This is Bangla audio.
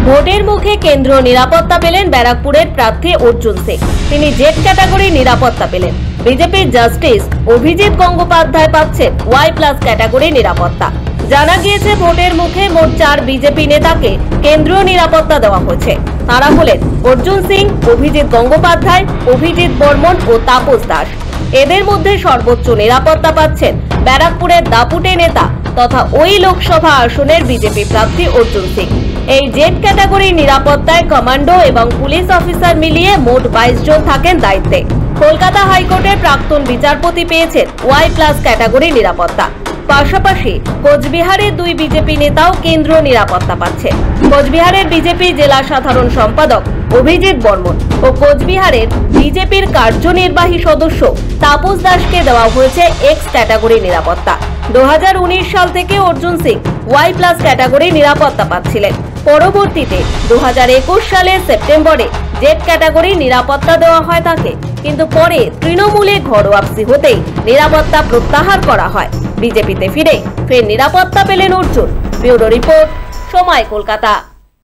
ভোটের মুখে কেন্দ্রীয় নিরাপত্তা পেলেন ব্যারাকপুরের প্রার্থী অর্জুন সিং। তিনি জেড ক্যাটাগরি নিরাপত্তা পেলেন। বিজেপির জাস্টিস অভিজিৎ গঙ্গোপাধ্যায় পাচ্ছেন ওয়াই প্লাস ক্যাটাগরি নিরাপত্তা। জানা গিয়েছে, ভোটের মুখে মোট 4 বিজেপি নেতাকে কেন্দ্রীয় নিরাপত্তা দেওয়া হয়েছে। তারা হলেন অর্জুন সিং, অভিজিৎ গঙ্গোপাধ্যায়, অভিজিৎ বর্মন ও তাপস দাস। এদের মধ্যে সর্বোচ্চ নিরাপত্তা পাচ্ছেন ব্যারাকপুরের দাপুটে নেতা তথা ওই লোকসভা আসনের বিজেপি প্রার্থী অর্জুন সিং। এই জেড ক্যাটাগরি নিরাপত্তায় কমান্ডো এবং পুলিশ অফিসার মিলিয়ে মোট 22 জন থাকেন দায়িত্বে। কলকাতা হাইকোর্টের প্রাক্তন বিচারপতি পেয়েছেন ওয়াই প্লাস ক্যাটাগরি নিরাপত্তা। পাশাপাশি কোচবিহারের 2 বিজেপি নেতাও কেন্দ্রীয় নিরাপত্তা পাচ্ছেন। কোচবিহারের বিজেপি জেলা সাধারণ সম্পাদক অভিজিৎ বর্মন ও কোচবিহারের বিজেপির কার্যনির্বাহী সদস্য তাপস দাসকে দেওয়া হয়েছে এক্স ক্যাটাগরি নিরাপত্তা। 2019 সাল থেকে Arjun Singh Y plus category নিরাপত্তা পাচ্ছিলেন। পরবর্তীতে 2021 সালের সেপ্টেম্বরে জেড ক্যাটাগরি নিরাপত্তা দেওয়া হয় তাকে, কিন্তু পরে তৃণমূলে ঘরোয়াপসি হতেই নিরাপত্তা প্রত্যাহার করা হয়। বিজেপিতে ফিরে ফের নিরাপত্তা পেলেন অর্জুন। ব্যুরো রিপোর্ট, সময় কলকাতা।